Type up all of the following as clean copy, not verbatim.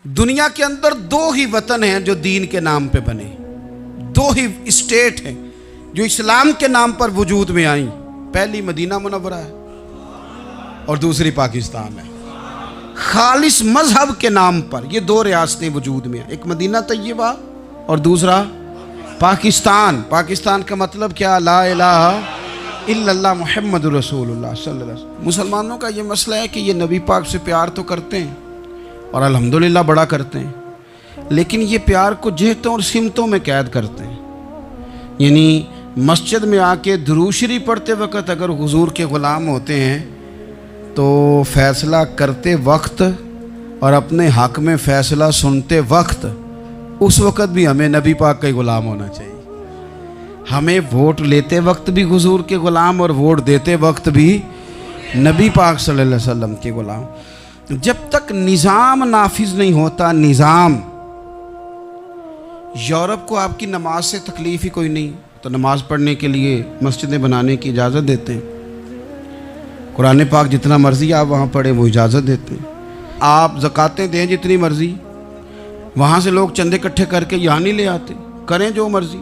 दुनिया के अंदर दो ही वतन हैं जो दीन के नाम पे बने, दो ही स्टेट हैं जो इस्लाम के नाम पर वजूद में आई। पहली मदीना मुनव्वरा है और दूसरी पाकिस्तान है। खालिस मजहब के नाम पर ये दो रियासतें वजूद में हैं, एक मदीना तैयबा और दूसरा पाकिस्तान। पाकिस्तान का मतलब क्या? ला इलाहा इल्लल्लाह मुहम्मदुर रसूलुल्लाह सल्लल्लाहु अलैहि वसल्लम। मुसलमानों का ये मसला है कि ये नबी पाक से प्यार तो करते हैं और अल्हम्दुलिल्लाह बड़ा करते हैं, लेकिन ये प्यार को जेहतों और सिमतों में कैद करते हैं। यानी मस्जिद में आके दुरूद शरीफ पढ़ते वक्त अगर हुजूर के ग़ुलाम होते हैं तो फ़ैसला करते वक्त और अपने हक़ में फ़ैसला सुनते वक्त उस वक़्त भी हमें नबी पाक का ही ग़ुलाम होना चाहिए। हमें वोट लेते वक्त भी हुजूर के ग़ुलाम और वोट देते वक्त भी नबी पाक सल्लल्लाहु अलैहि वसल्लम के ग़ुलाम। जब तक निज़ाम नाफिज नहीं होता, निज़ाम, यूरोप को आपकी नमाज से तकलीफ़ ही कोई नहीं, तो नमाज पढ़ने के लिए मस्जिदें बनाने की इजाज़त देते हैं। कुरान पाक जितना मर्ज़ी आप वहाँ पढ़ें वो इजाज़त देते हैं। आप ज़कातें दें जितनी मर्ज़ी, वहाँ से लोग चंदे इकट्ठे करके यहाँ नहीं ले आते, करें जो मर्ज़ी।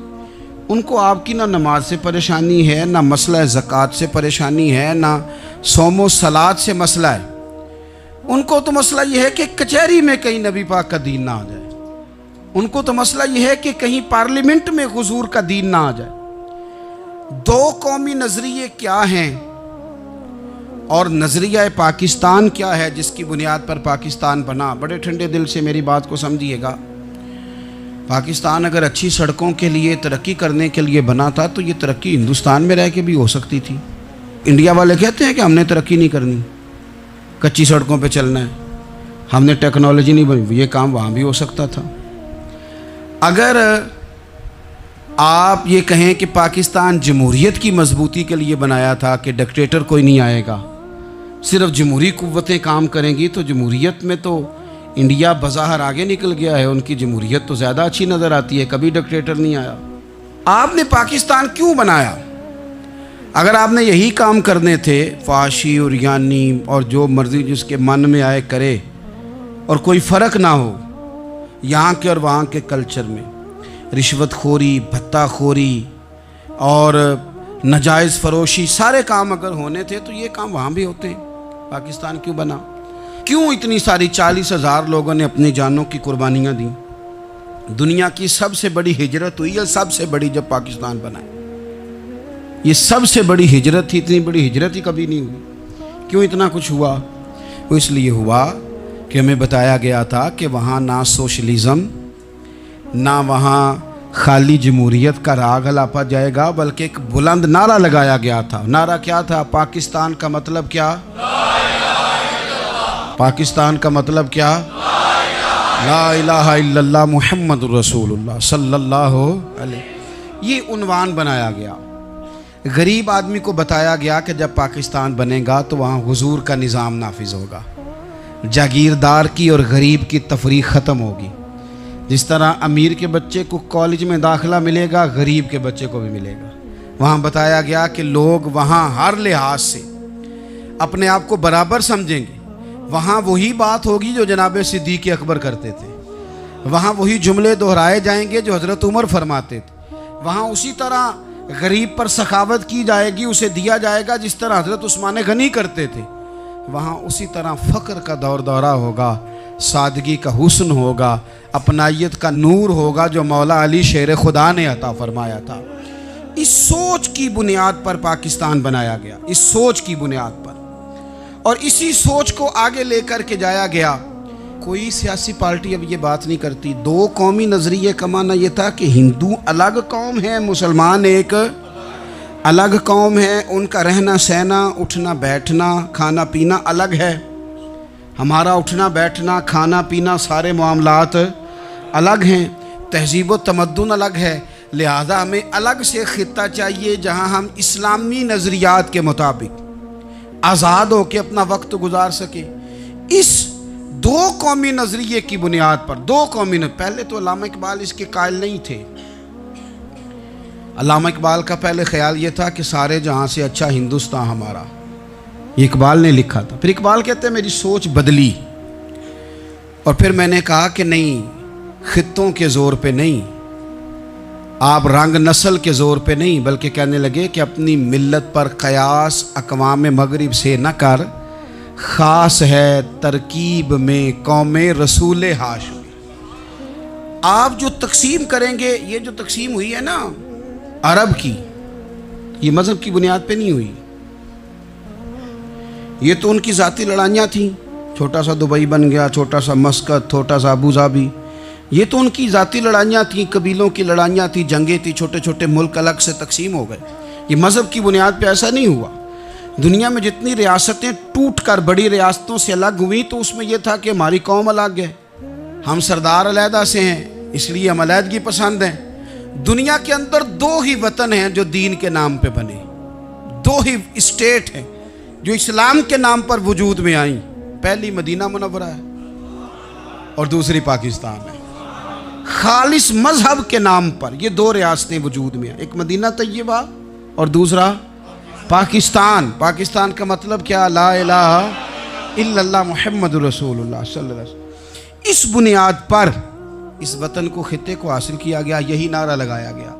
उनको आपकी ना नमाज से परेशानी है, ना मसला ज़कात से परेशानी है, ना सोमो सलात से मसला है। उनको तो मसला यह है कि कचहरी में कहीं नबी पाक का दीन ना आ जाए। उनको तो मसला यह है कि कहीं पार्लियामेंट में हुजूर का दीन ना आ जाए। दो कौमी नज़रिए क्या हैं और नज़रिया पाकिस्तान क्या है जिसकी बुनियाद पर पाकिस्तान बना? बड़े ठंडे दिल से मेरी बात को समझिएगा। पाकिस्तान अगर अच्छी सड़कों के लिए, तरक्की करने के लिए बना था तो ये तरक्की हिंदुस्तान में रह के भी हो सकती थी। इंडिया वाले कहते हैं कि हमने तरक्की नहीं करनी, कच्ची सड़कों पे चलना है, हमने टेक्नोलॉजी नहीं बनी। ये काम वहाँ भी हो सकता था। अगर आप ये कहें कि पाकिस्तान जमहूरियत की मजबूती के लिए बनाया था कि डिक्टेटर कोई नहीं आएगा, सिर्फ जमहूरी कुव्वतें काम करेंगी, तो जमहूरियत में तो इंडिया बज़ाहिर आगे निकल गया है। उनकी जमहूरियत तो ज़्यादा अच्छी नज़र आती है, कभी डिक्टेटर नहीं आया। आपने पाकिस्तान क्यों बनाया? अगर आपने यही काम करने थे, फाशी और यानी और जो मर्ज़ी जिसके मन में आए करे और कोई फ़र्क ना हो यहाँ के और वहाँ के कल्चर में, रिश्वतखोरी, भत्ताखोरी और नाजायज़ फ़रोशी, सारे काम अगर होने थे तो ये काम वहाँ भी होते हैं। पाकिस्तान क्यों बना? क्यों इतनी सारी 40,000 लोगों ने अपनी जानों की कुर्बानियाँ दी? दुनिया की सबसे बड़ी हिजरत हुई है, सबसे बड़ी, जब पाकिस्तान बना। ये सबसे बड़ी हिजरत थी, इतनी बड़ी हिजरत ही कभी नहीं हुई। क्यों इतना कुछ हुआ? वो इसलिए हुआ कि हमें बताया गया था कि वहाँ ना सोशलिज़म, ना वहाँ खाली जमहूरियत का राग अलापा जाएगा, बल्कि एक बुलंद नारा लगाया गया था। नारा क्या था? पाकिस्तान का मतलब क्या? पाकिस्तान का मतलब क्या? ला इलाहा इल्लल्लाह मुहम्मदुर रसूलुल्लाह सल्लल्लाहु अलैहि। ये उन्वान बनाया गया। गरीब आदमी को बताया गया कि जब पाकिस्तान बनेगा तो वहाँ हुजूर का निज़ाम नाफिज होगा, जागीरदार की और गरीब की तफरीक ख़त्म होगी। जिस तरह अमीर के बच्चे को कॉलेज में दाखिला मिलेगा, गरीब के बच्चे को भी मिलेगा। वहाँ बताया गया कि लोग वहाँ हर लिहाज से अपने आप को बराबर समझेंगे। वहाँ वही बात होगी जो जनाब सिद्दीक़ अकबर करते थे। वहाँ वही जुमले दोहराए जाएंगे जो हज़रत उमर फरमाते थे। वहाँ उसी तरह गरीब पर सखावत की जाएगी, उसे दिया जाएगा जिस तरह हज़रत उस्मान गनी करते थे। वहाँ उसी तरह फ़क्र का दौर दौरा होगा, सादगी का हुस्न होगा, अपनायत का नूर होगा जो मौला अली शेर खुदा ने अता फरमाया था। इस सोच की बुनियाद पर पाकिस्तान बनाया गया, इस सोच की बुनियाद पर, और इसी सोच को आगे लेकर के जाया गया। कोई सियासी पार्टी अब ये बात नहीं करती। दो कौमी नज़रिए का माना ये था कि हिंदू अलग कौम है, मुसलमान एक अलग कौम है, उनका रहना सहना, उठना बैठना, खाना पीना अलग है। हमारा उठना बैठना, खाना पीना, सारे मामलात अलग हैं, तहजीब व तमद्दुन अलग है। लिहाजा हमें अलग से ख़ित्ता चाहिए जहाँ हम इस्लामी नज़रियात के मुताबिक आज़ाद हो के अपना वक्त गुजार सके। इस दो कौमी नज़रिए की बुनियाद पर, दो कौमी पहले तो अल्लामा इकबाल इसके कायल नहीं थे। अल्लामा इकबाल का पहले ख्याल ये था कि सारे जहाँ से अच्छा हिंदुस्तान हमारा, ये इकबाल ने लिखा था। फिर इकबाल कहते हैं मेरी सोच बदली और फिर मैंने कहा कि नहीं, खित्तों के ज़ोर पे नहीं, आप रंग नस्ल के ज़ोर पे नहीं, बल्कि कहने लगे कि अपनी मिल्लत पर क़यास अक़वाम मगरिब से न कर, ख़ास है तरकीब में कौम रसूल हाशमी। आप जो तकसीम करेंगे, ये जो तकसीम हुई है ना अरब की, ये मज़हब की बुनियाद पे नहीं हुई। ये तो उनकी ज़ाती लड़ाइयाँ थीं, छोटा सा दुबई बन गया, छोटा सा मस्कत, छोटा सा अबू धाबी, ये तो उनकी ज़ाती लड़ाइयाँ थीं, कबीलों की लड़ाइयाँ थीं, जंगें थी, छोटे छोटे मुल्क अलग से तकसीम हो गए। ये मज़हब की बुनियाद पे ऐसा नहीं हुआ। दुनिया में जितनी रियासतें टूट कर बड़ी रियासतों से अलग हुई, तो उसमें यह था कि हमारी कौम अलग है, हम सरदार अलहदा से हैं, इसलिए हम अलहदगी पसंद हैं। दुनिया के अंदर दो ही वतन हैं जो दीन के नाम पे बने, दो ही स्टेट हैं जो इस्लाम के नाम पर वजूद में आई। पहली मदीना मुनव्वरा है और दूसरी पाकिस्तान है। खालिस मजहब के नाम पर ये दो रियासतें वजूद में हैं, एक मदीना तैयबा और दूसरा पाकिस्तान। पाकिस्तान का मतलब क्या? ला इलाहा इल्लल्लाह मुहम्मदुर रसूलुल्लाह सल्लल्लाहु अलैहि वसल्लम। इस बुनियाद पर इस वतन को, खित्ते को हासिल किया गया, यही नारा लगाया गया।